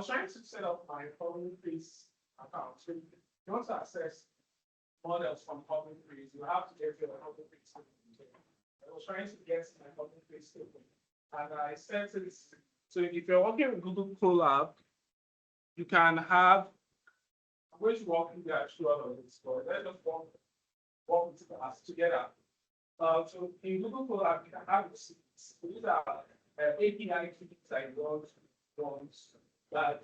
was trying to set up my public face account. So if you want to access models from public face, you have to get your public face token. I was trying to get my public face token, and I set it. So if you're working with Google Colab, you can have. I'm going to walk you guys through all of this, but let's just walk us together. So in Google Colab, you can have these are API keys I want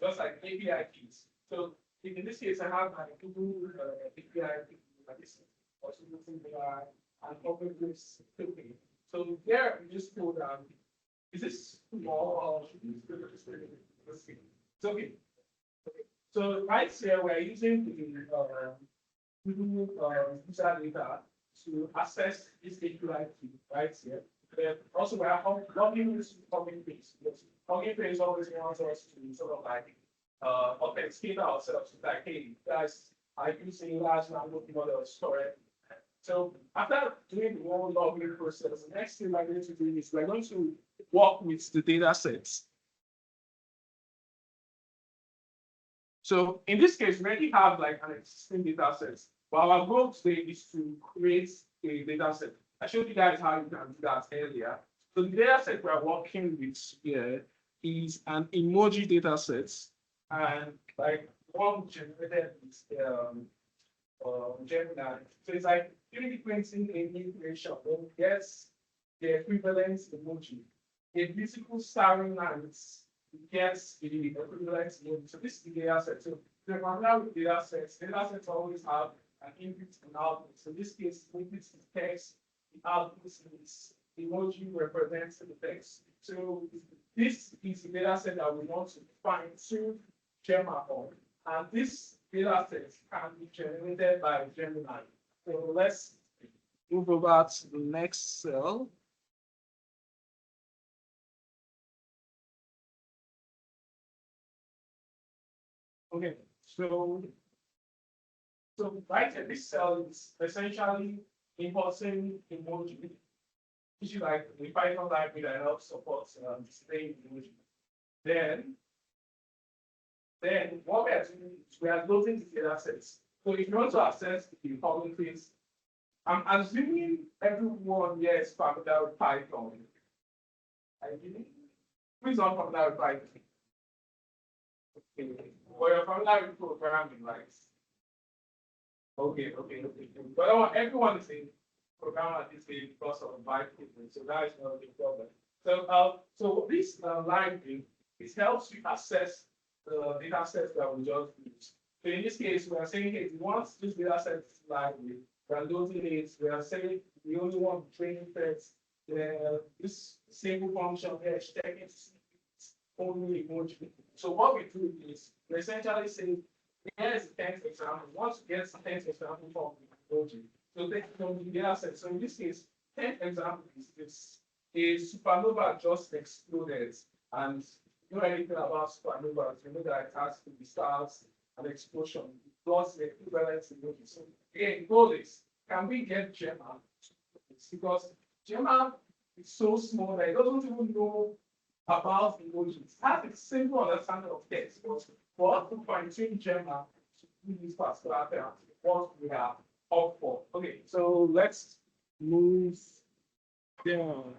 just like API keys. So in this case, I have my Google API key like this, also using AI and open this token. So there, we just put is this small or should we let's see. So okay. So right here, we're using the Google user data to access this API key right here. Also, we are logging this logging phase. Logging phase always wants us to sort of like authenticate ourselves. Like, hey, guys, I use a large language model to store it. So after doing the whole logging process, the next thing we're going to do is we're going to work with the data sets. So in this case, we already have like an existing data set. But our goal today is to create a data set. I showed you guys how you can do that earlier. So the data set we're working with here is an emoji data set. And like one generated with Gemini. So it's like 3D printing a new creation. When it gets the equivalent emoji, a beautiful starry night gets the equivalent emoji. So this is the data set. So the familiar with data sets always have an input and output. So in this case, input is text, the output is emoji represents the text. So this is the data set that we want to find to Gemma on. And this data set can be generated by Gemini. So let's move over to the next cell. Okay, so right here, this cell is essentially importing emoji, which is like the Python library that helps support display emoji. Then what we are doing is we are loading the data sets. So if you want to access the public face, I'm assuming everyone here is familiar with Python. Who's not familiar with Python? Okay. Well, you're familiar with programming, right? Okay. But everyone is a programmer at this stage because of Python, so that is not a big problem. So this library, it helps you access the data sets that we just used. So in this case, we are saying, hey, once this data set library, we are loading it, we are saying we only want training sets, this single function here is checking only emoji. So what we do is we essentially say, here's the 10th example. Once you get the 10th example from the emoji, so take it from the data set. So in this case, 10th example is a supernova just exploded, and you know anything about supernovas, you know that it has to be stars and explosion plus the equivalent emoji. So again, the goal is, can we get Gemma? Because Gemma is so small that it doesn't even know about emojis. It has a simple understanding of text, but for us to fine-tune Gemma to do this particular term, what we are up for. Okay, so let's move down.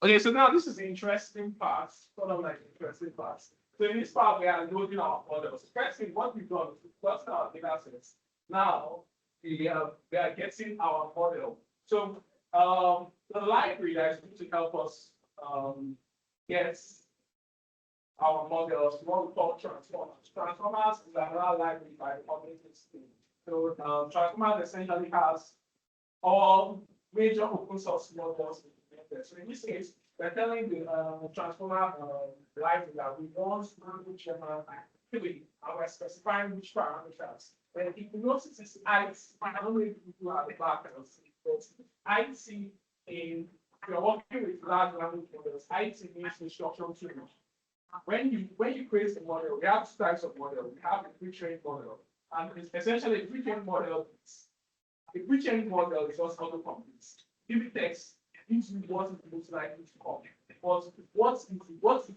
Okay, so now this is the interesting part, sort of like the interesting part. So in this part, we are loading our models. First thing, what we've done is we've clustered our data sets. Now we are getting our model. So the library that is going to help us get our models, what we call transformers. Transformers is another library by the public system. So transformers essentially has all major open source models. So in this case, we're telling the transformer library that we want to handle Gemma activity, and we're specifying which parameters. Then if you notice this IT, I don't know if people are the back and but IT in you're working with large language models, IT means instruction too much. When you create a model, we have two types of model. We have a pre-trained model, and it's essentially a pre-trained model A pre-trained model is just autocomplete. Give it text, gives you what is most likely to come. But what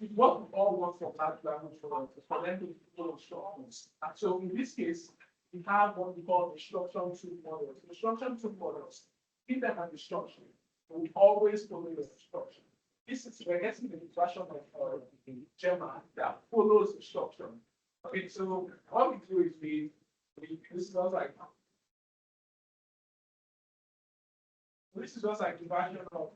we all want from large language models is for them to follow instructions. And so in this case, we have what we call instruction tool models. Instruction tool models, give them an instruction, and we always follow the instruction. This is we're getting the version of Gemma that follows instruction. Okay, so what we do is this is just like the version of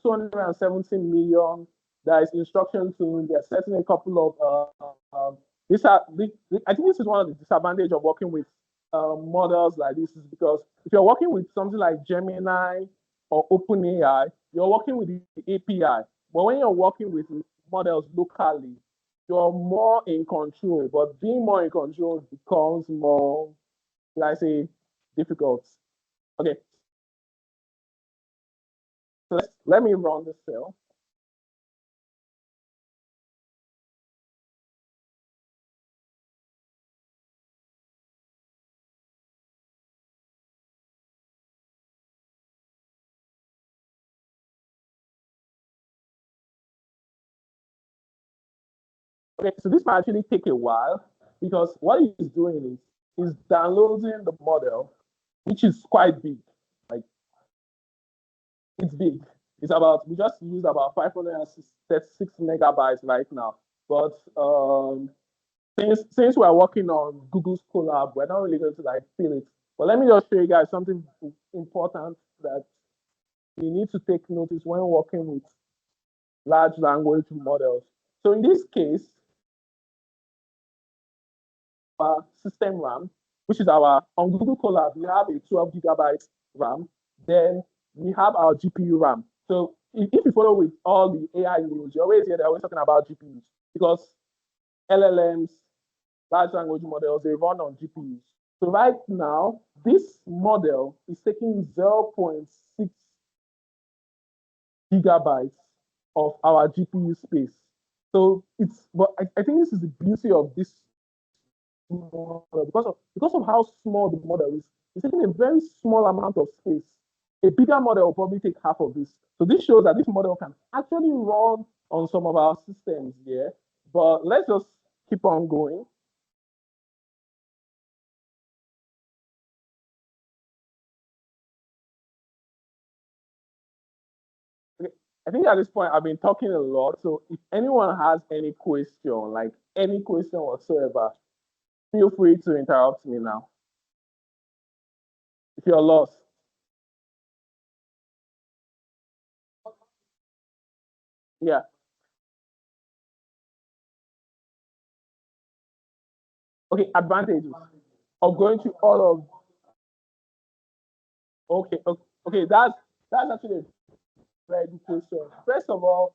270 million. There is instruction to. They're setting a couple of I think this is one of the disadvantages of working with models like this is because if you're working with something like Gemini or OpenAI, you're working with the API. But when you're working with models locally, you're more in control. But being more in control becomes more, like I say, difficult. Okay. So let me run this cell. Okay, so this might actually take a while because what he's doing is downloading the model, which is quite big. Like it's big. It's about we just used about 536 megabytes right now. But since we're working on Google's Colab, we're not really going to like feel it. But let me just show you guys something important that you need to take notice when working with large language models. So in this case, our system RAM, which is our on Google Colab, we have a 12 gigabyte RAM. Then we have our GPU RAM. So if you follow with all the AI news, you always hear they're always talking about GPUs because LLMs, large language models, they run on GPUs. So right now, this model is taking 0.6 gigabytes of our GPU space. So but I think this is the beauty of this model because of how small the model is. It's taking a very small amount of space. A bigger model will probably take half of this. So this shows that this model can actually run on some of our systems here. But let's just keep on going. I think at this point I've been talking a lot. So if anyone has any question, like any question whatsoever, feel free to interrupt me now. If you're lost. Yeah. Okay, advantages of going to all of. Okay, that's actually a very good question. First of all,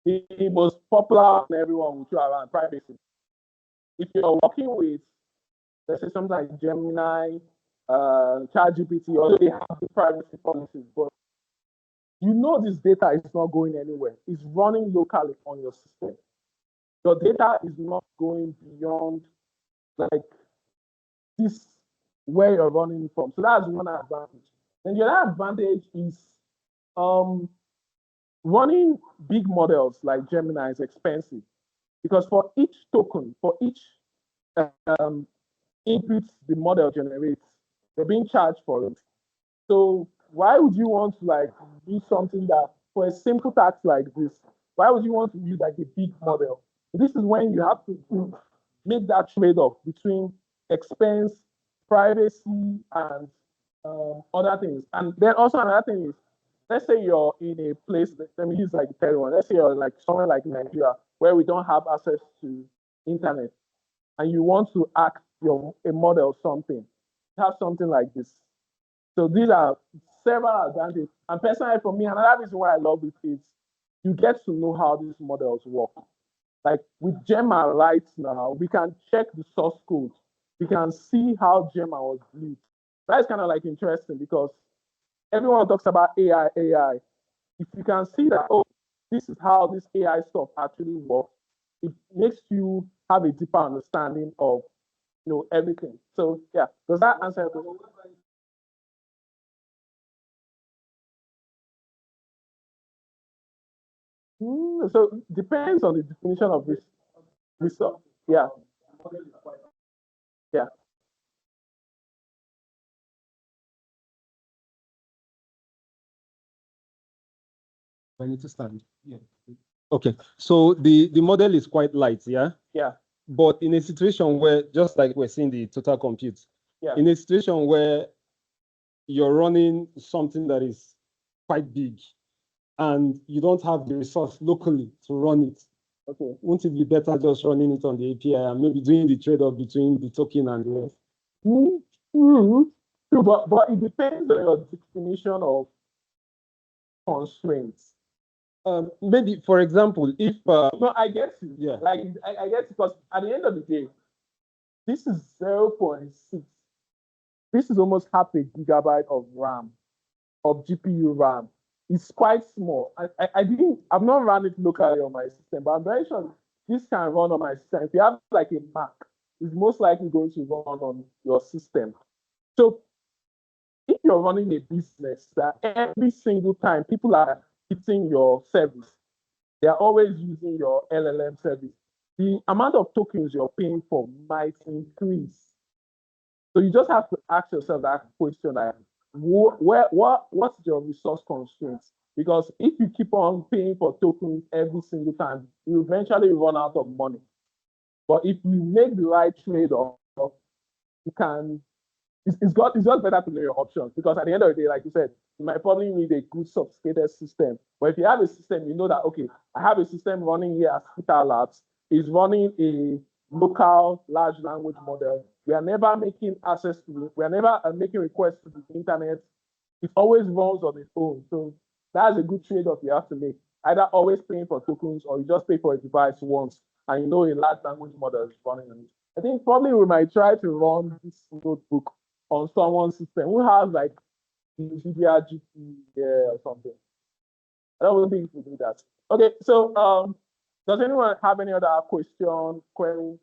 the most popular and everyone will throw around privacy. If you're working with, let's say something like Gemini, ChatGPT, although they have the privacy policies, but you know this data is not going anywhere. It's running locally on your system. Your data is not going beyond like this where you're running from. So that's one advantage. And the other advantage is running big models like Gemini is expensive because for each token, for each input the model generates, they're being charged for it. So why would you want to like do something that for a simple task like this? Why would you want to use like a big model? This is when you have to make that trade-off between expense, privacy, and other things. And then also another thing is, let's say you're in a place, let me use like the third one. Let's say you're like somewhere like Nigeria where we don't have access to internet, and you want to ask a model something, have something like this. So these are several advantages. And personally, for me, another reason why I love it is you get to know how these models work. Like with Gemma right now, we can check the source code. We can see how Gemma was built. That's kind of like interesting because everyone talks about AI, AI. if you can see that, oh, this is how this AI stuff actually works, it makes you have a deeper understanding of everything. So yeah, does that answer your question? So it depends on the definition of resource. Yeah, yeah. I need to stand. Yeah. Okay. So the model is quite light, yeah? Yeah. But in a situation where, just like we're seeing the total compute, Yeah. in a situation where you're running something that is quite big and you don't have the resource locally to run it, Okay. won't it be better just running it on the API and maybe doing the trade-off between the token and the rest? True, but it depends on your definition of constraints. Maybe, for example, if no, I guess you. Yeah. Like I guess because at the end of the day, this is 0.6. This is almost half a gigabyte of RAM, of GPU RAM. It's quite small. I've not run it locally on my system, but I'm very sure this can run on my system. If you have like a Mac, it's most likely going to run on your system. So if you're running a business that every single time people are hitting your service, they're always using your LLM service, the amount of tokens you're paying for might increase. So you just have to ask yourself that question, like, what's your resource constraints? Because if you keep on paying for tokens every single time, you eventually run out of money. But if you make the right trade-off, you can. It's just better to know your options, because at the end of the day, like you said, you might probably need a good sophisticated system. But if you have a system, you know that, okay, I have a system running here at Hospital Labs, is running a local large language model. We are never making access to it. We are never making requests to the internet. It always runs on its own. So that's a good trade-off you have to make. Either always paying for tokens, or you just pay for a device once and you know a large language model is running on it. I think probably we might try to run this notebook on someone's system who has like NVIDIA GPU or something. I don't think we do that. Okay, so does anyone have any other question, query?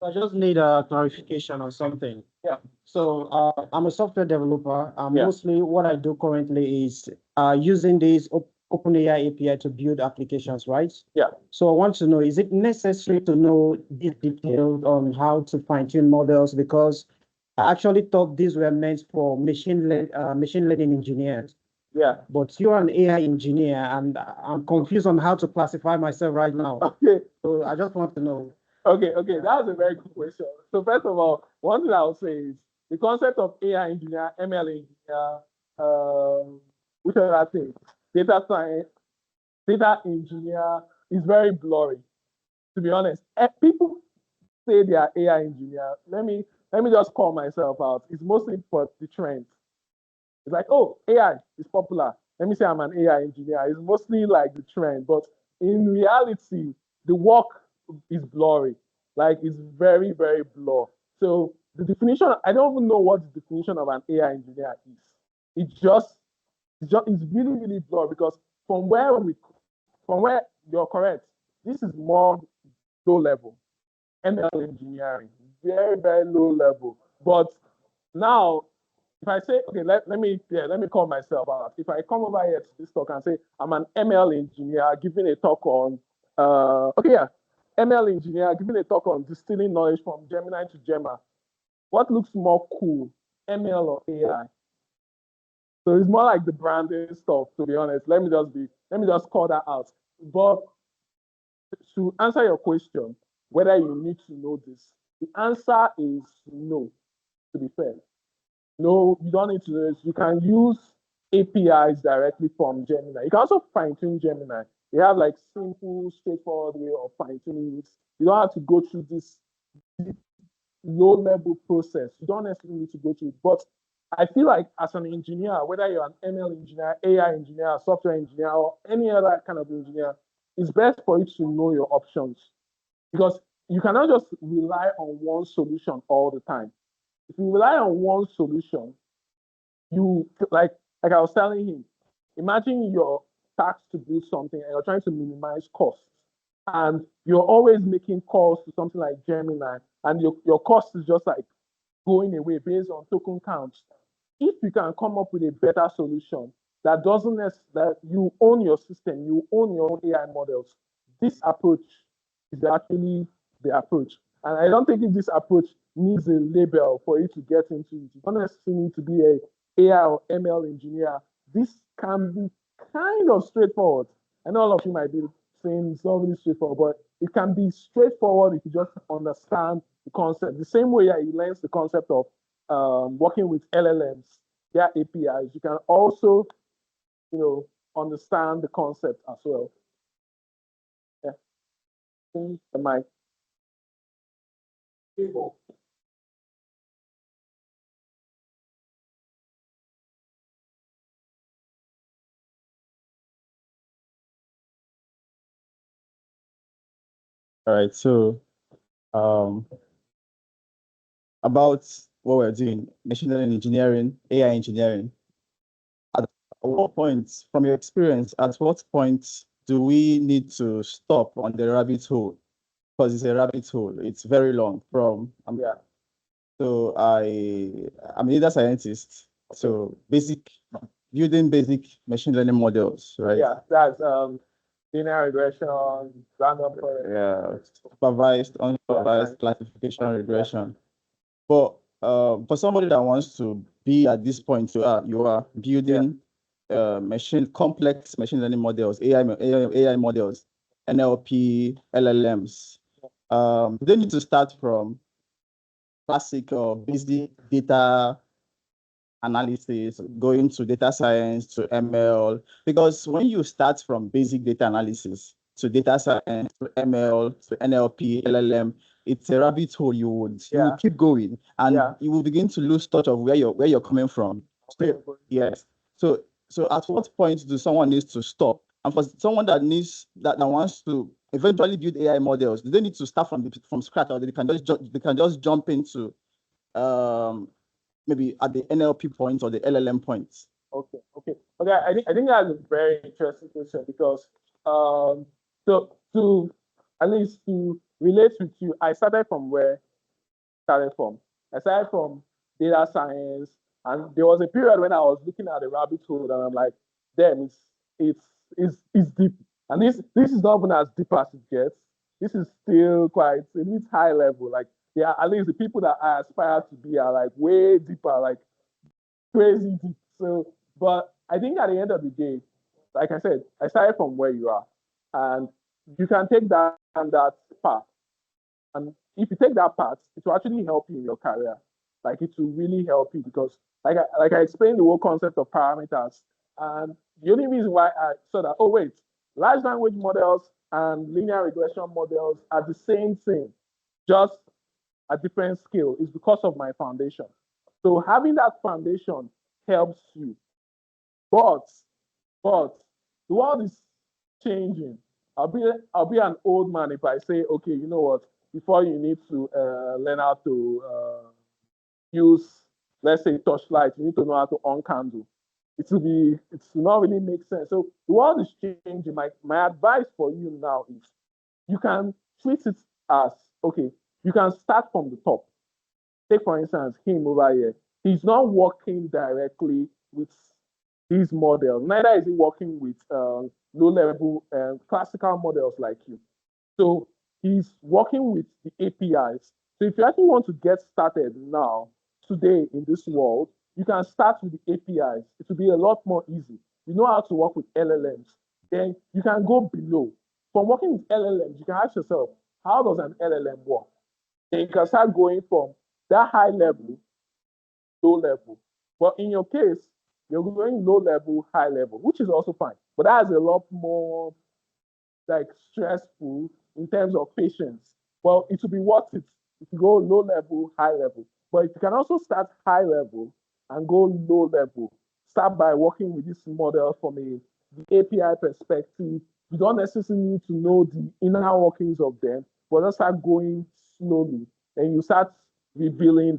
I just need a clarification on something. Yeah. So I'm a software developer. Yeah. Mostly what I do currently is using this OpenAI API to build applications, right? Yeah. So I want to know, is it necessary to know this details on how to fine-tune models? Because I actually thought these were meant for machine learning engineers. Yeah. But you're an AI engineer, and I'm confused on how to classify myself right now. Okay. So I just want to know. Okay, that's a very good question. So first of all, one thing I will say is the concept of AI engineer, ML engineer, which other thing, data science, data engineer is very blurry. To be honest, people say they are AI engineer. Let me just call myself out. It's mostly for the trend. It's like, oh, AI is popular. Let me say I'm an AI engineer. It's mostly like the trend, but in reality, the work is blurry. Like it's very, very blur. So the definition, I don't even know what the definition of an AI engineer is. It's really, really blur, because from where you're correct, this is more low level. ML engineering, very, very low level. But now, if I say, okay, let me call myself out. If I come over here to this talk and say I'm an ML engineer giving a talk on, ML engineer giving a talk on distilling knowledge from Gemini to Gemma, what looks more cool, ML or AI? So it's more like the branding stuff, to be honest. Let me just call that out. But to answer your question, whether you need to know this, the answer is no, to be fair. No, you don't need to do this. You can use APIs directly from Gemini. You can also fine-tune Gemini. They have like simple, straightforward way of fine-tuning it. You don't have to go through this low-level process. You don't necessarily need to go through it. But I feel like as an engineer, whether you're an ML engineer, AI engineer, software engineer, or any other kind of engineer, it's best for you to know your options, because you cannot just rely on one solution all the time. If you rely on one solution, you like I was telling him, imagine you're tasked to do something and you're trying to minimize costs. And you're always making calls to something like Gemini, and your cost is just like going away based on token counts. If you can come up with a better solution that doesn't that you own your system, you own your own AI models, this approach is actually the approach. And I don't think if this approach needs a label for you to get into it. You don't necessarily need to be a AI or ML engineer. This can be kind of straightforward. I know all of you might be saying it's not really straightforward, but it can be straightforward if you just understand the concept. The same way that you learn the concept of working with LLMs, their APIs, you can also, understand the concept as well. Yeah. The mic. All right, so um, about what we're doing, machine learning engineering, AI engineering. At what point, from your experience, at what point do we need to stop on the rabbit hole? Because it's a rabbit hole. It's very long. Yeah. So I'm a data scientist. So building basic machine learning models, right? Yeah, that's linear regression, random forest. Yeah, supervised, unsupervised classification regression. But for somebody that wants to be at this point, you are building complex machine learning models, AI models, NLP, LLMs. They need to start from classic or basic data analysis, going to data science, to ML, because when you start from basic data analysis to data science, to ML, to NLP, LLM, it's a rabbit hole. You would keep going, and you will begin to lose touch of where you're coming from. Yes. So at what point do someone needs to stop? And for someone that wants to eventually build AI models, do they need to start from scratch, or they can just jump into maybe at the NLP point or the LLM point? Okay. I think that's a very interesting question because so to at least to relate with you, I started from where I started from data science, and there was a period when I was looking at the rabbit hole, and I'm like, damn, it's deep, and this is not even as deep as it gets. This is still quite it's high level. Like, yeah, at least the people that I aspire to be are like way deeper, like crazy deep. So, but I think at the end of the day, like I said, I started from where you are, and you can take that path. And if you take that path, it will actually help you in your career. Like, it will really help you because, like I explained the whole concept of parameters. And the only reason why I saw that, oh wait, large language models and linear regression models are the same thing, just a different scale, is because of my foundation. So having that foundation helps you. But the world is changing. I'll be an old man if I say, okay, you know what? Before you need to learn how to use, let's say, torchlight, you need to know how to on candle. It's not really make sense. So the world is changing. My advice for you now is you can treat it as, okay, you can start from the top. Take, for instance, him over here. He's not working directly with his model. Neither is he working with low-level classical models like you. So he's working with the APIs. So if you actually want to get started now, today in this world, you can start with the APIs. It will be a lot more easy. You know how to work with LLMs. Then you can go below. From working with LLMs, you can ask yourself, how does an LLM work? Then you can start going from that high level, low level. But in your case, you're going low level, high level, which is also fine. But that's a lot more like stressful in terms of patience. Well, it will be worth it if you go low level, high level. But if you can also start high level and go low level, start by working with this model from the API perspective. You don't necessarily need to know the inner workings of them, but just start going slowly. And you start revealing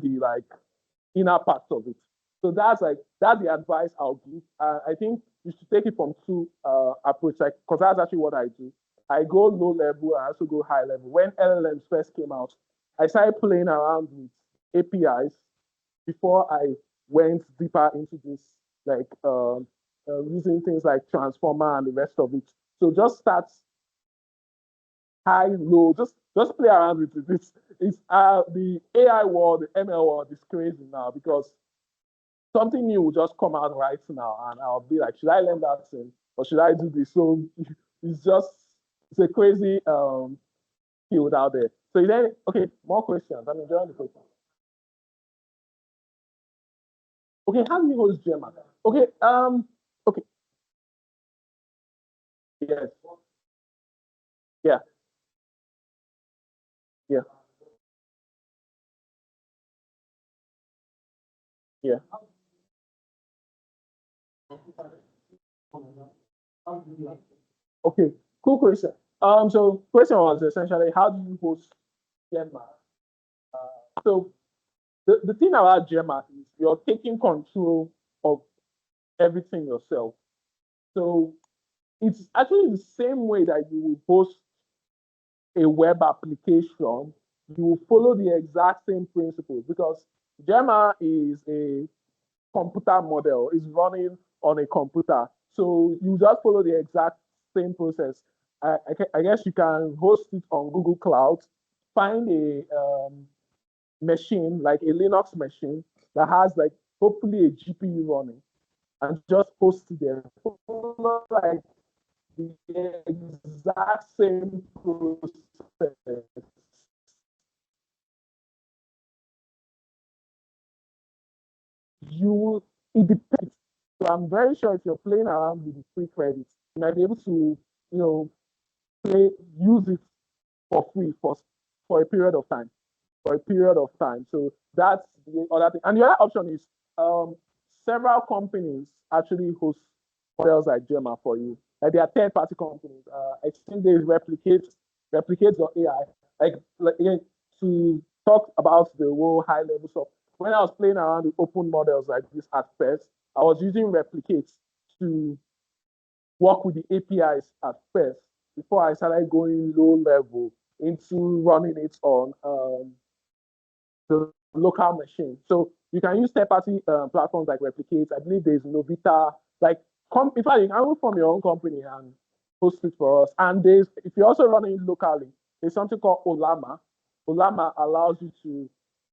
inner parts of it. So that's the advice I'll give. I think you should take it from two approaches, like, because that's actually what I do. I go low level, I also go high level. When LLMs first came out, I started playing around with APIs before I went deeper into this, like using things like transformer and the rest of it. So just start high, low, just play around with it. It's the AI world, the ML world is crazy now because something new will just come out right now, and I'll be like, should I learn that thing or should I do this? So it's a crazy field out there. So then, okay, more questions. I'm enjoying the questions. Okay, how do you host Gemma? Okay, okay, yes, yeah, yeah, yeah. Okay, cool question. So question was essentially, how do you host Gemma? So the thing about Gemma is you're taking control of everything yourself. So it's actually the same way that you will host a web application. You will follow the exact same principles because Gemma is a computer model, is running on a computer. So you just follow the exact same process. I guess you can host it on Google Cloud, find a machine, like a Linux machine that has like hopefully a GPU running and just host it there. Follow like the exact same process. It depends. So I'm very sure if you're playing around with the free credits, you might be able to, you know, use it for free for a period of time. For a period of time. So that's the other thing. And the other option is several companies actually host models like Gemma for you. Like they are third-party companies. I think they replicate your AI. Like again, to talk about the whole high level stuff. When I was playing around with open models like this at first, I was using replicates to work with the APIs at first before I started going low level into running it on the local machine. So you can use third-party platforms like Replicate. I believe there's Novita. Like, in fact, you can move from your own company and host it for us. And if you're also running it locally, there's something called Olama. Olama allows you to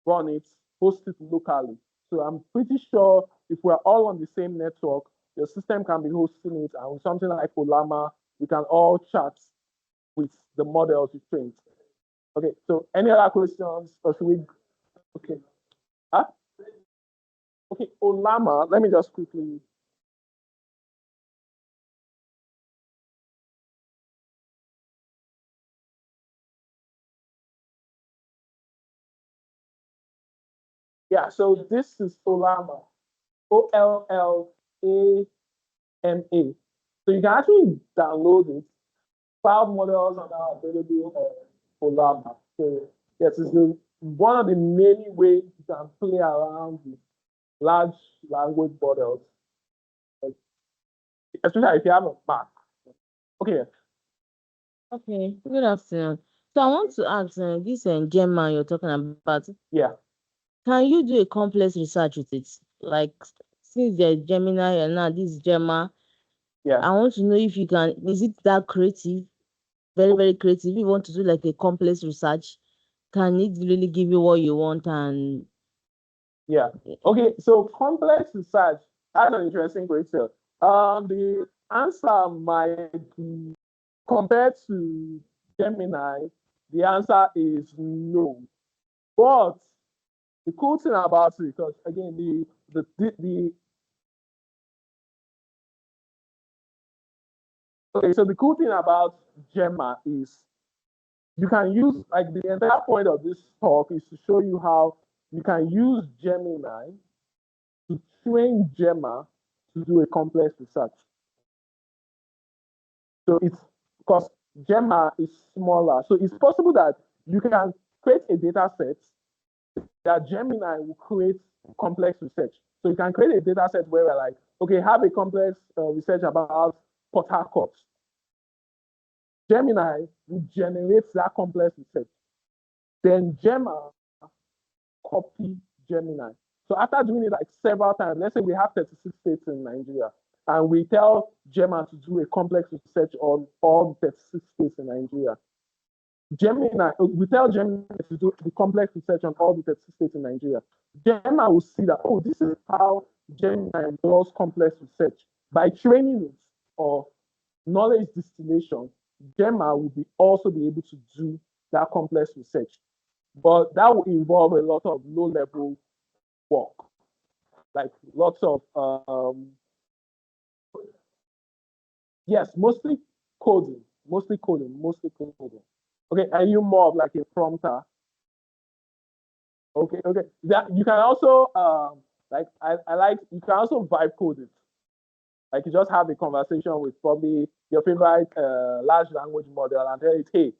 run it, host it locally. So I'm pretty sure if we're all on the same network, your system can be hosting it, and with something like Olama, we can all chat with the models you trained. Okay, so any other questions, or should we? Okay. Huh? Okay, Olama, let me just quickly. Yeah, so this is Olama. Ollama. So you can actually download it. Cloud models are now available on Olama. So yes, it's one of the many ways you can play around with large language models, especially if you have a Mac. Okay, Okay, good afternoon. So I want to ask this Gemma you're talking about, yeah. can you do a complex research with it? Like since there's Gemini and now this Gemma, Yeah. I want to know if you can, is it that creative? Very, very creative. If you want to do like a complex research, can it really give you what you want? And Yeah. Okay. So complex research. That's an interesting question. The answer might be compared to Gemini. The answer is no. But the cool thing about it, because again, the okay. So the cool thing about Gemma is you can use like the entire point of this talk is to show you how you can use Gemini to train Gemma to do a complex research. So it's because Gemma is smaller. So it's possible that you can create a data set that Gemini will create complex research. So you can create a data set where we're like, okay, have a complex research about Port Harcourt. Gemini will generate that complex research. Then Gemma copy Gemini. So after doing it like several times, let's say we have 36 states in Nigeria, and we tell Gemma to do a complex research on all 36 states in Nigeria. We tell Gemini to do the complex research on all the 36 states in Nigeria. Gemma will see that, oh, this is how Gemini does complex research. By training it or knowledge distillation, Gemma will also be able to do that complex research. But that will involve a lot of low-level work, like lots of, yes, mostly coding. Okay, are you more of like a prompter? Okay. That you can also like you can also vibe code it. Like you just have a conversation with probably your favorite large language model and tell it, hey,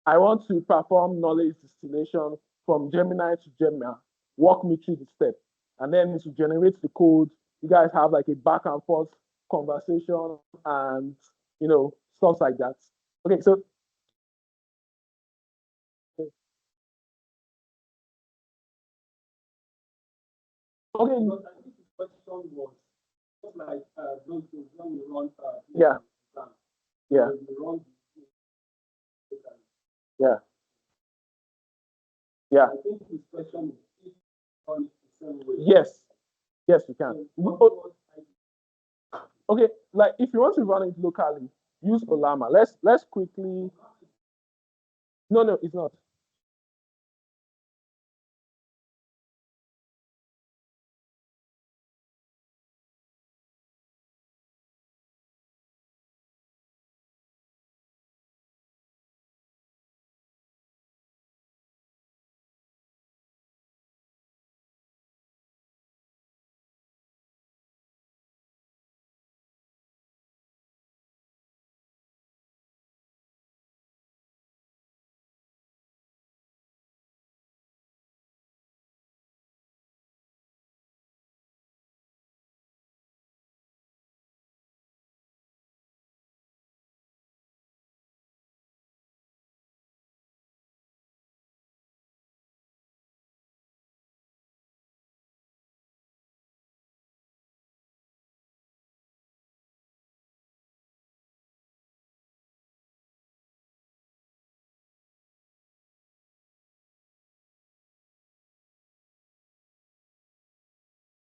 I want to perform knowledge distillation from Gemini to Gemma. Walk me through the step. And then it will generate the code. You guys have like a back and forth conversation and, stuff like that. Okay, so. Okay. Like those things when you run yeah. Yeah. Yeah. Yeah. I think this question is on the same way. Yes. Yes, you can. Okay, like if you want to run it locally, use Olama. Let's quickly. No, it's not.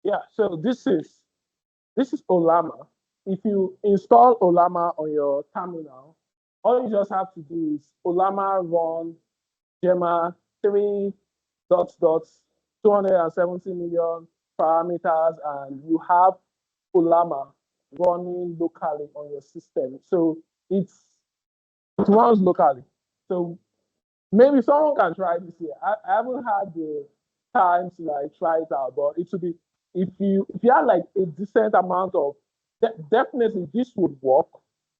Yeah, so this is Olama. If you install Olama on your terminal, all you just have to do is Olama run Gemma 270 million parameters, and you have Olama running locally on your system. So it runs locally. So maybe someone can try this here. I haven't had the time to like try it out, but it should be if you have like a decent amount of definitely this would work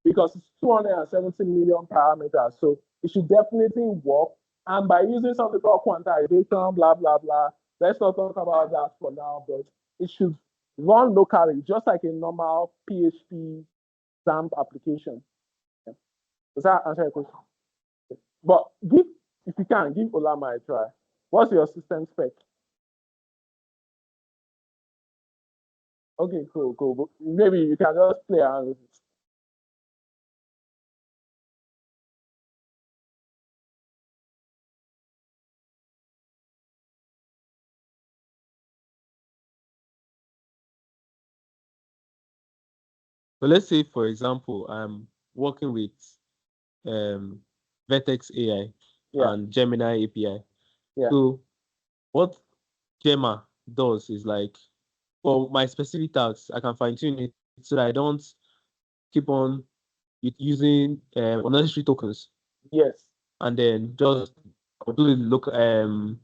because it's 270 million parameters. So it should definitely work. And by using something called quantization, blah blah blah. Let's not talk about that for now, but it should run locally, just like a normal PHP XAMPP application. Yeah. Does that answer your question? But if you can, give Olama a try. What's your system spec? Okay, cool. But maybe you can just play around with it. So let's say, for example, I'm working with Vertex AI and Gemini API. Yeah. So what Gemma does is like, for my specific tasks, I can fine tune it so that I don't keep on using unnecessary tokens. Yes. And then just do it look on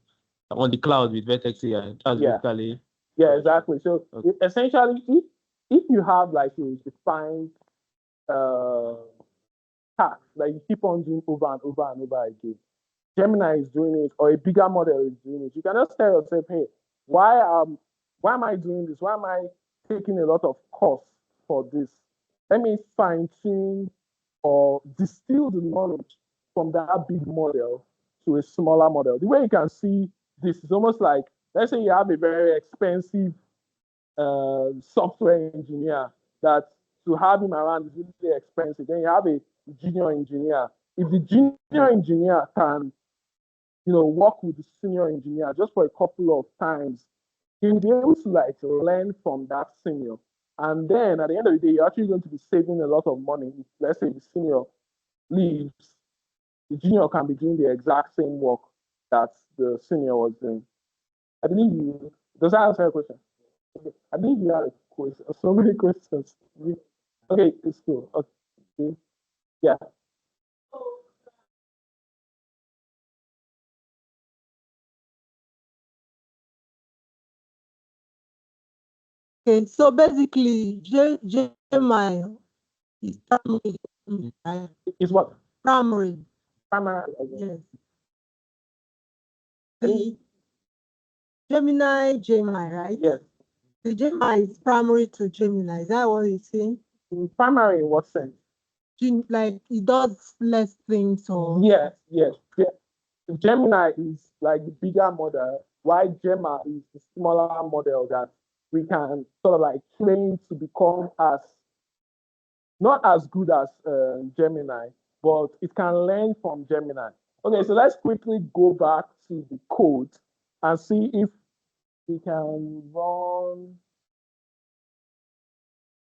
the cloud with Vertex AI. That's basically. Yeah, exactly. So essentially, if you have like a defined task that you keep on doing over and over and over again, Gemini is doing it or a bigger model is doing it, you can just tell yourself, hey, why am I doing this? Why am I taking a lot of cost for this? Let me fine tune or distill the knowledge from that big model to a smaller model. The way you can see this is almost like, let's say you have a very expensive software engineer that to have him around is really expensive. Then you have a junior engineer. If the junior engineer can, work with the senior engineer just for a couple of times, he'll be able to like learn from that senior. And then at the end of the day, you're actually going to be saving a lot of money. If, let's say the senior leaves, the junior can be doing the exact same work that the senior was doing. I believe you. Does that answer your question? Okay. I believe you had a question. So many questions. Okay, it's cool. Okay. Yeah. Okay, so basically, Gemini is primary. It's what? Primary, Primary. yes. The Gemini, right? Yes. The Gemini is primary to Gemini. Is that what you're saying? Primary in what sense? Like it does less things or Yes. Gemini is like the bigger model, while Gemma is the smaller model that we can sort of like train to become as not as good as Gemini, but it can learn from Gemini. Okay, so let's quickly go back to the code and see if we can run.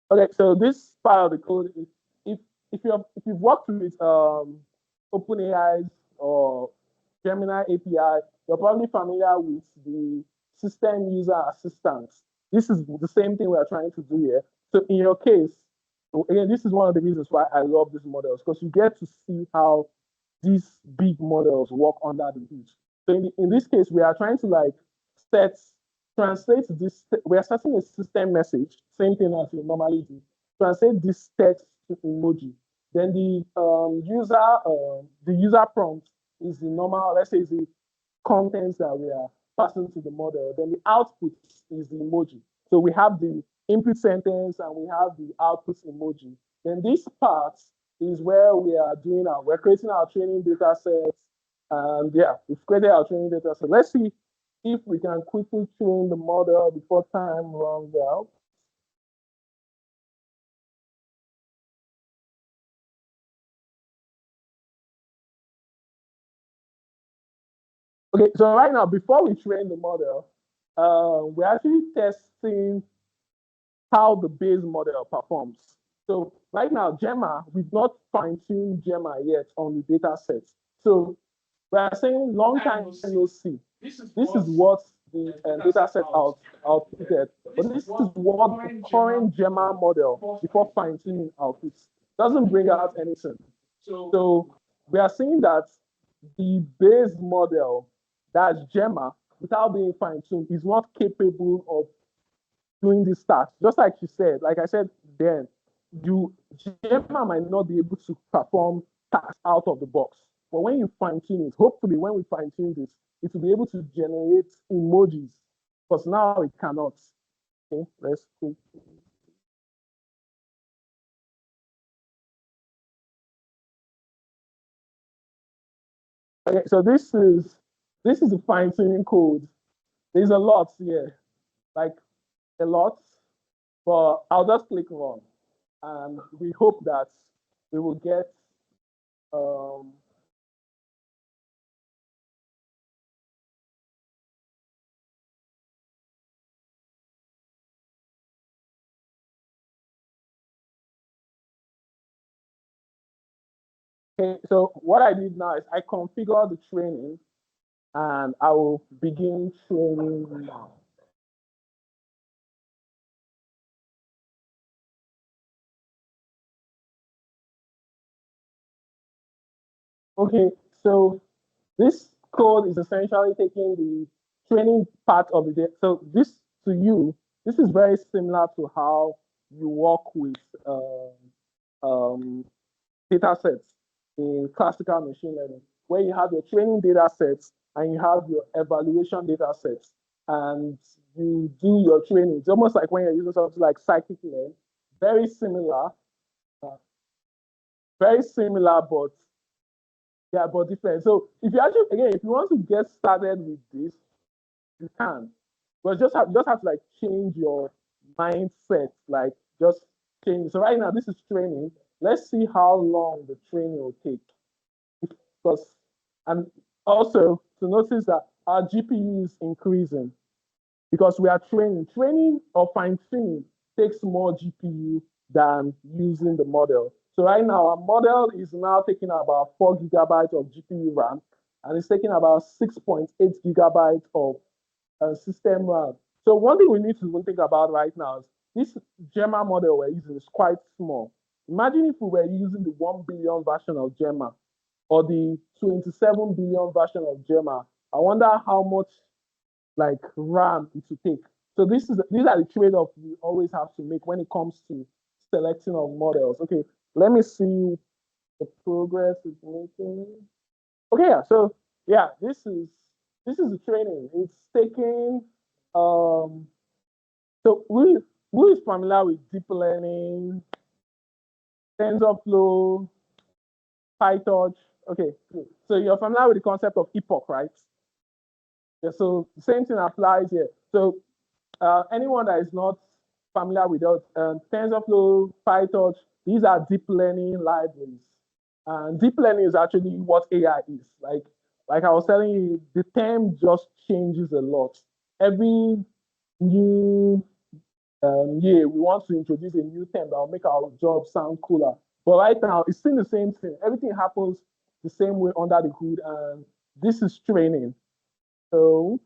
Okay, so this part of the code is if you've worked with OpenAI's or Gemini API, you're probably familiar with the system user assistance. This is the same thing we're trying to do here. So in your case, again, this is one of the reasons why I love these models, because you get to see how these big models work under the hood. So in this case, we are trying to like translate this, we are setting a system message, same thing as we normally do, translate this text to emoji. Then the user prompt is the normal, let's say, is the contents that we are passing to the model. Then the output is the emoji. So we have the input sentence and we have the output emoji. Then this part is where we're creating our training data sets. And yeah, we've created our training data set. Let's see if we can quickly train the model before time runs out. Okay, so right now, before we train the model, we're actually testing how the base model performs. So right now, Gemma, we've not fine-tuned Gemma yet on the data set. So we're saying long time no see. This is what the data set outputted. But this is what the current Gemma model before fine-tuning outputs. Doesn't bring out anything. So we are seeing that the base model, that's Gemma, without being fine-tuned, is not capable of doing this task. Just like she said, like I said then, Gemma might not be able to perform tasks out of the box. But when you fine-tune it, hopefully when we fine-tune this, it will be able to generate emojis. Because now it cannot. Okay, let's see. Okay, so this is the fine-tuning code. There's a lot here, like a lot, but I'll just click run. And we hope that we will get okay, so what I did now is I configured the training and I will begin training now. Okay, so this code is essentially taking the training part of the day. So this to you, this is very similar to how you work with data sets in classical machine learning. where you have your training data sets and you have your evaluation data sets, and you do your training. It's almost like when you're using something like scikit-learn, very similar, but yeah, but different. So if you actually, again, if you want to get started with this, you can, but just have to like change your mindset, like just change. So right now, this is training. Let's see how long the training will take. Because, and also to notice that our GPU is increasing because we are training. Training or fine tuning takes more GPU than using the model. So right now, our model is now taking about 4 gigabytes of GPU RAM, and it's taking about 6.8 gigabytes of system RAM. So one thing we need to think about right now is this Gemma model we're using is quite small. Imagine if we were using the 1 billion version of Gemma or the 27 billion version of Gemma. I wonder how much like RAM it will take. So these are the trade-offs we always have to make when it comes to selecting of models. Okay, let me see the progress it's making. Okay, yeah. So yeah, this is the training. It's taking so who is familiar with deep learning, TensorFlow, PyTorch? Okay, good. So you're familiar with the concept of epoch, right? Yeah, so the same thing applies here. So anyone that is not familiar with TensorFlow, PyTorch, these are deep learning libraries. And deep learning is actually what AI is. Like I was telling you, the term just changes a lot. Every new year, we want to introduce a new term that will make our job sound cooler. But right now, it's still the same thing. Everything happens the same way under the hood, and this is training. So,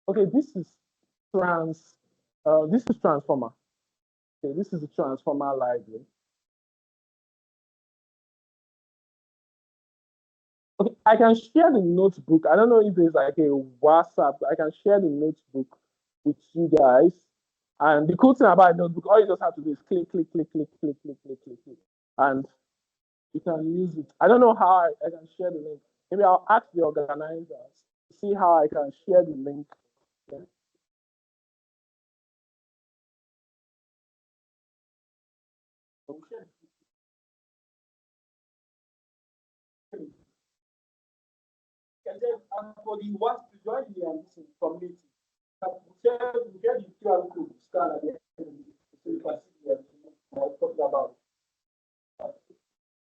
okay, this is transformer. Okay, this is the transformer library. Okay, I can share the notebook. I don't know if there's like a WhatsApp. I can share the notebook with you guys. And the cool thing about a notebook, all you just have to do is click, click, click, click, click, click, click, click, click, and you can use it. I don't know how I can share the link. Maybe I'll ask the organizers to see how I can share the link. Yeah. Okay. And then for the what to join the community, we get the QR code scan at the end, so you can see what I'm talking about.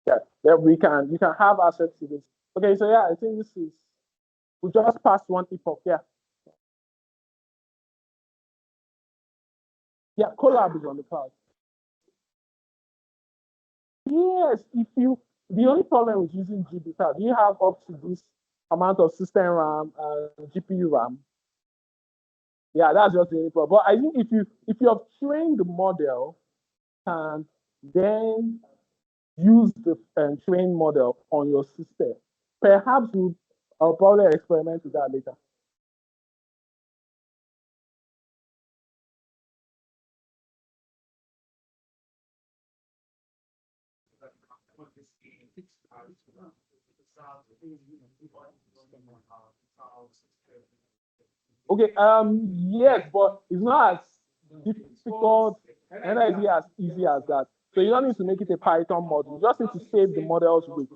Yeah, then you can have access to this. Okay, so yeah, I think we just passed one epoch. Yeah. Yeah, collab is on the cloud. Yes, the only problem with using GB, you have up to this amount of system RAM and GPU RAM. Yeah, that's just the only problem. But I think if you have trained the model and then use the trained model on your system, perhaps I'll probably experiment with that later. Okay, yes, but it's not as difficult and as easy as that. So you don't need to make it a Python model. You just need to save the model's weight.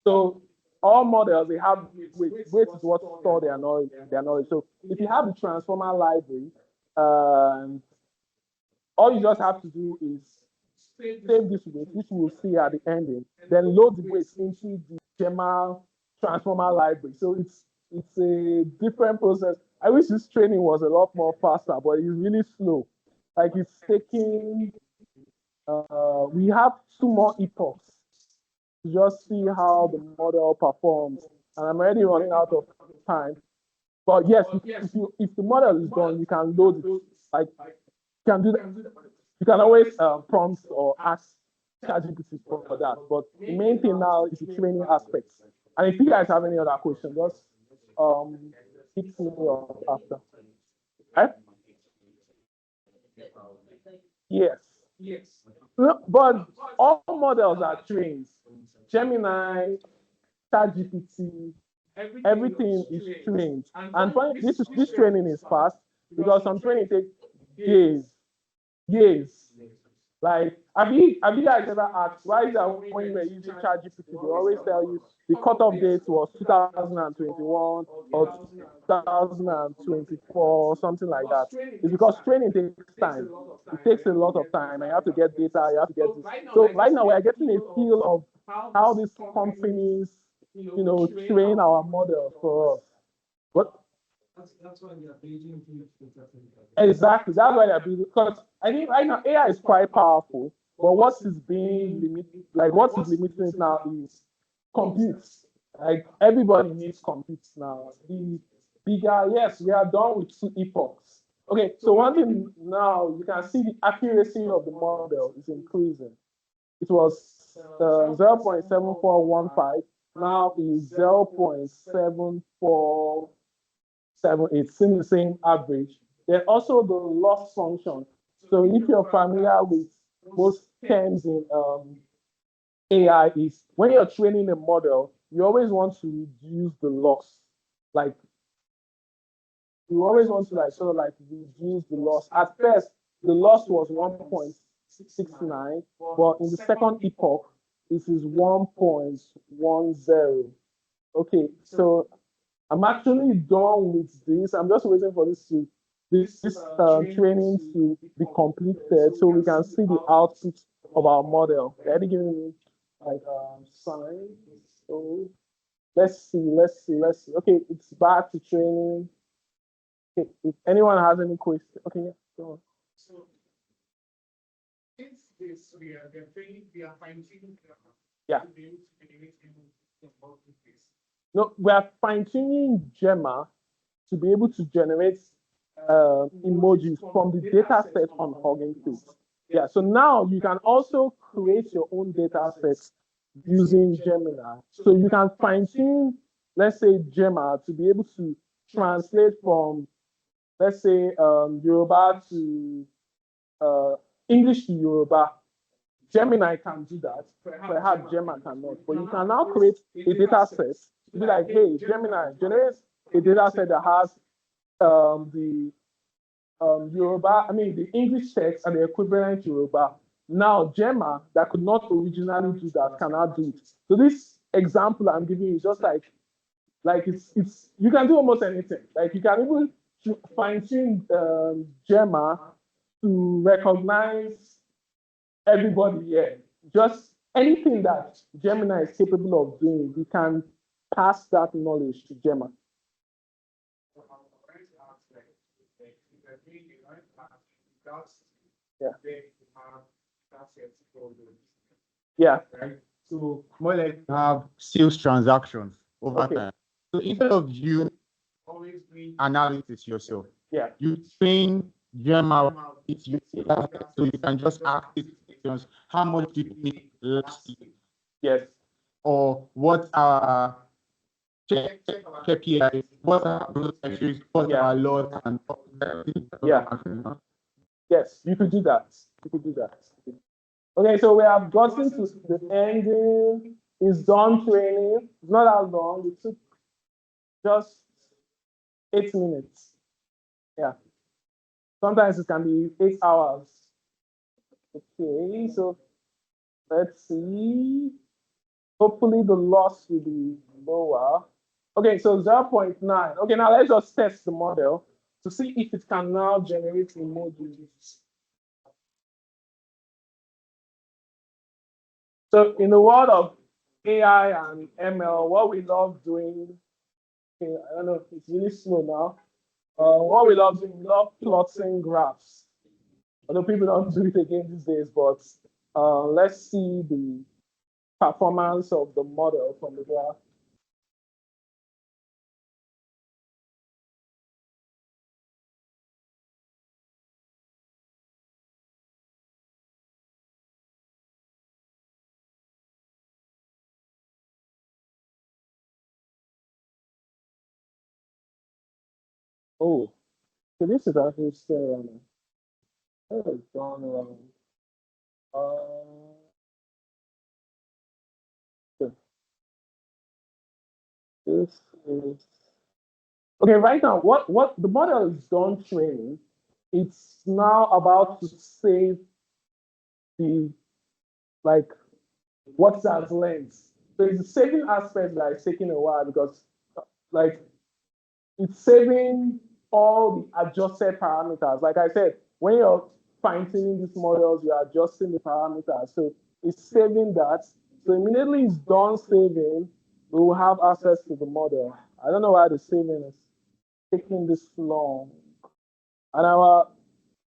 So all models, they have weight. Weight is what store their knowledge. So if you have the transformer library, all you just have to do is save this weight, which we'll see at the ending, then load the weights into the Gemma transformer library. So it's a different process. I wish this training was a lot more faster, but it's really slow. Like it's taking, we have 2 more epochs to just see how the model performs. And I'm already running out of time. But yes, if the model is done, you can load it. Like you can do that. You can always prompt or ask ChatGPT for that. But the main thing now is the training aspects. And if you guys have any other questions, just hit me up after. Right? Yes. Yes. No, but all models are trained. Gemini, ChatGPT, everything is trained. And this training is fast because some training takes days, years. Like, have you guys ever asked why is that when you were using ChatGPT, they always tell you the cutoff date was 2021 or 2024 or something like that? It's because training takes time. It takes a lot of time, and you have to get data, you have to get this. So right now we are getting a feel of how these companies, train our model for us. But That's why we are building exactly, that's why they're building. Because I think right now AI is quite powerful, but what is being limited, like what is limiting it now is compute. Like everybody needs compute now. The bigger, yes, we are done with 2 epochs. Okay, so one thing now you can see the accuracy of the model is increasing. It was 0.7415, now is 0.7478, still the same average. Then also the loss function. So if you're familiar with most terms in AI, is when you're training a model, you always want to reduce the loss. Like you always want to like sort of like reduce the loss. At first, the loss was 1.69, but in the second epoch, this is 1.10. Okay, so I'm actually done with this. I'm just waiting for this training to be completed so we can see the output of our model. They're already giving me like sign. So let's see. Okay, it's back to training. Okay, if anyone has any questions, okay, yeah, go on. So since this we are fine tuning Yeah. to be able to generate this. No, we are fine tuning Gemma to be able to generate emojis from the data set on Hugging Face. Yeah, so now you can also create your own data sets using Gemini. So you can fine tune, let's say, Gemma to be able to translate from, let's say, Yoruba to English to Yoruba. Gemini can do that. Perhaps Gemma cannot. But you can now create a data set to be like, hey, Gemini, generate a data set that has the Yoruba, the English text and the equivalent Yoruba. Now, Gemma, that could not originally do that, cannot do it. So this example I'm giving you is just like it's you can do almost anything. Like you can even fine tune Gemma to recognize everybody here. Just anything that Gemini is capable of doing, we can pass that knowledge to Gemma. Yeah. Yeah. Right? So more like you have sales transactions over Okay. time. So instead of you Always doing analysis yourself, Yeah. you train Gemma with your data, so you can just ask it questions. How much did you make last year? Yes. Or what are KPIs? What are those measures? What Yeah. are laws and Yeah. Yes, you could do that. You could do that. Okay, so we have gotten to the ending. It's done training. It's not that long. It took just 8 minutes. Yeah. Sometimes it can be 8 hours. Okay, so let's see. Hopefully the loss will be lower. Okay, so 0.9. Okay, now let's just test the model to see if it can now generate emojis. So in the world of AI and ML, what we love doing, okay, I don't know, it's really slow now. What we love doing, we love plotting graphs. Although people don't do it again these days, but let's see the performance of the model from the graph. Oh, so this is actually still running. Oh, it's gone wrong. Okay. This is okay. Right now, what the model is done training. It's now about to save the like what it has learned. So it's the saving aspect that is taking a while because like it's saving all the adjusted parameters. Like I said, when you're fine-tuning these models, you're adjusting the parameters. So it's saving that. So immediately it's done saving, we will have access to the model. I don't know why the saving is taking this long. And our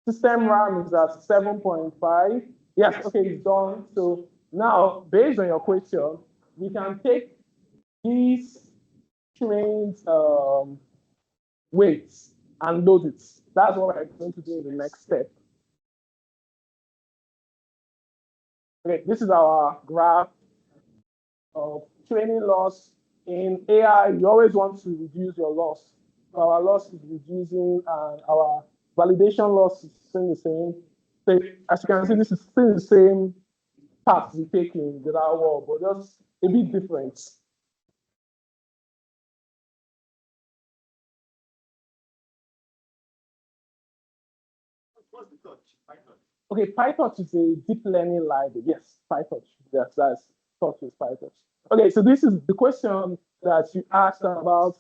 system RAM is at 7.5. Yes, okay, it's done. So now, based on your question, we can take these trained weights and load it. That's what we're going to do in the next step. Okay, this is our graph of training loss. In AI, you always want to reduce your loss. So our loss is reducing and our validation loss is still the same. So as you can see, this is still the same path we take in the real world, but just a bit different. Okay, PyTorch is a deep learning library. Yes, PyTorch. Yes, that's Torch is PyTorch. Okay, so this is the question that you asked about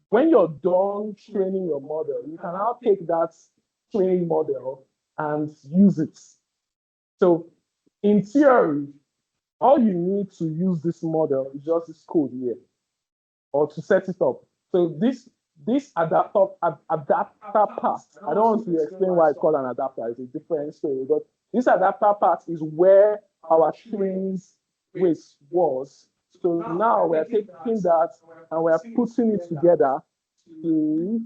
when you're done training your model, you can now take that training model and use it. So in theory, all you need to use this model is just this code here or to set it up. So this adapter part, I don't want to explain why it's called an adapter, it's a different story, but this adapter part is where our trains waste was. So now we're taking that and we're putting it together to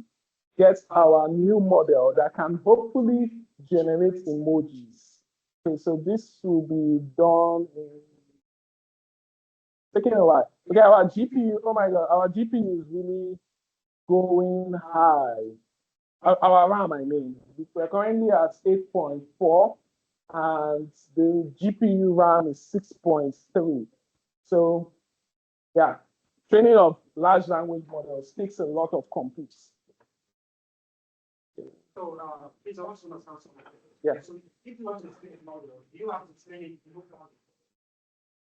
get our new model that can hopefully generate emojis. Okay, so this will be done in taking a while. Okay, our GPU, oh my God, our GPU is really going high. Our RAM, I mean, we're currently at 8.4 and the GPU RAM is 6.3. So yeah, training of large language models takes a lot of compute. So, please also understand something. Yeah. So if you want to train a model, you have to train it locally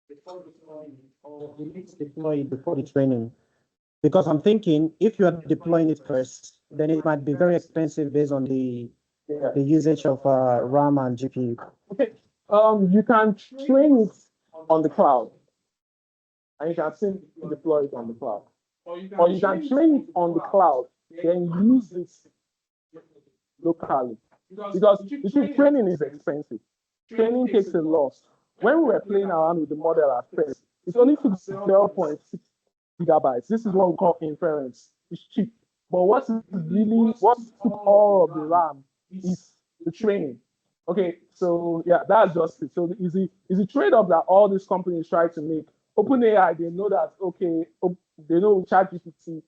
before deploying it, or You need to deploy it before the training. Because I'm thinking if you are deploying it first, then it might be very expensive based on the usage of RAM and GPU. Okay. You can train it on the cloud, and you can simply deploy it on the cloud. Or you can train it on the cloud, then use it locally. Because you see, training is expensive. Training takes a lot. When we were playing around with the model at first, it only took 0.6 gigabytes. This is what we call inference. It's cheap. But what took all of the RAM is the training. Okay, so yeah, that's just it. So is the trade-off that all these companies try to make. OpenAI, they know that, okay, they know ChatGPT,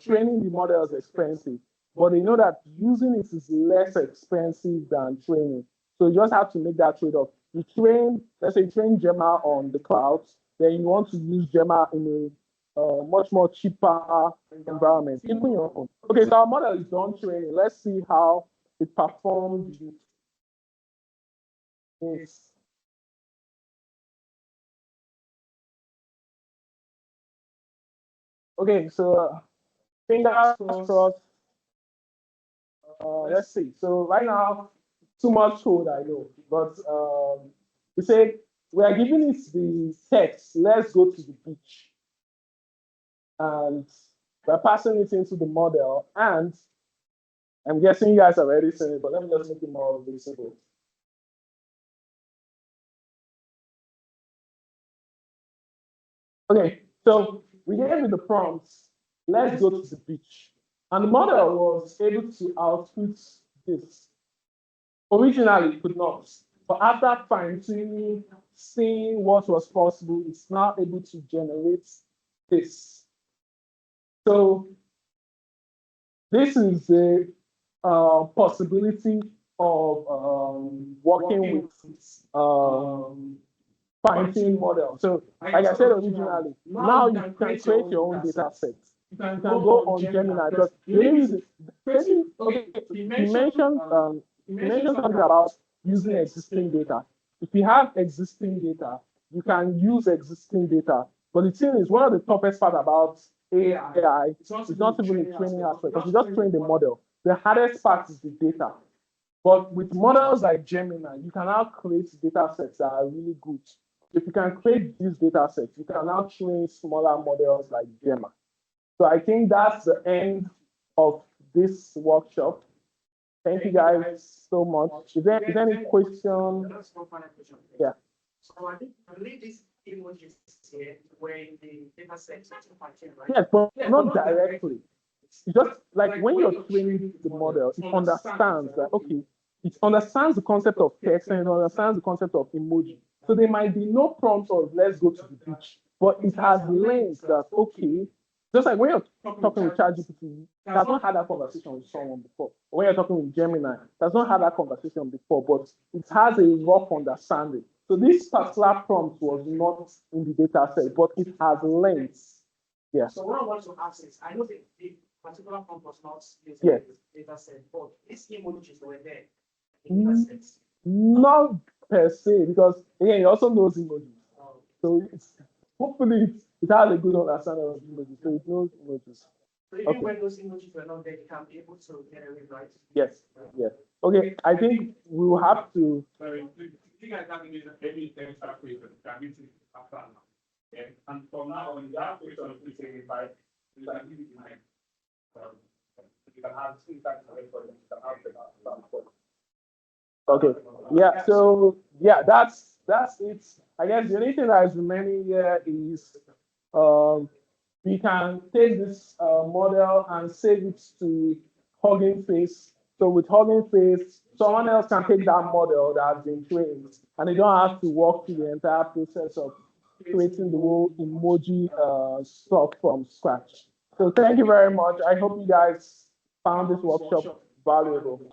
training the model is expensive, but they know that using it is less expensive than training. So you just have to make that trade-off. You train, let's say you train Gemma on the cloud, then you want to use Gemma in a much more cheaper environment, even your own. Okay, so our model is done training. Let's see how it performs. Yes. Okay, so fingers crossed. Let's see. So right now, too much code, I know, but we say we are giving it the text. Let's go to the beach, and we're passing it into the model. And I'm guessing you guys have already seen it, but let me just make it more visible. Okay, so we gave it the prompts. Let's go to the beach. And the model was able to output this. Originally, it could not. But after fine-tuning, seeing what was possible, it's now able to generate this. So this is a possibility of working with fine-tuned models. So, like I said originally, now you can create your own data set. You can go on Gemini because the only reason, okay, you mentioned something about using existing data. If you have existing data, you can use existing data. But the thing is, one of the toughest part about AI is not even the training aspect, because you just train the model. The hardest part is the data. But with models like Gemini, you can now create data sets that are really good. If you can create these data sets, you can now train smaller models like Gemma. So I think that's the end of this workshop. Thank you guys so much. Is there any question? That's one final question. Yeah. So I believe these emojis here were in the data set, right? Yes, but not directly. It's just like when you're training the model, it understands that, okay, it understands the concept of text and it understands the concept of emoji. So there might be no prompt of let's go to the beach, but it has learned that, okay, just like when you're talking with ChatGPT, that's not had that conversation with someone before. When you're talking with Gemini, that's not had that conversation before, but it has a rough understanding. So this particular prompt was not in the data set, but it has learned. Yeah. So what I want to ask is, I know the particular prompt was not used Yes. in the data set, but these emojis were there in the data sets. Not per se, because again, it also knows emojis. So it's hopefully it has a good understanding of emojis. So it knows emojis. So even when those emojis were not there, you can be able to generate, right? Yes. Yes. Okay. I think we will have to. Sorry, you guys have any extra question? Can we take after now? Okay. And from now on, you have question of 375. You can give it in mind. You can have 2 types of record. You can have the Okay. Yeah. So yeah, that's it. I guess the only thing that is remaining here is we can take this model and save it to Hugging Face. So with Hugging Face, someone else can take that model that has been trained, and they don't have to walk through the entire process of creating the whole emoji stuff from scratch. So thank you very much. I hope you guys found this workshop valuable.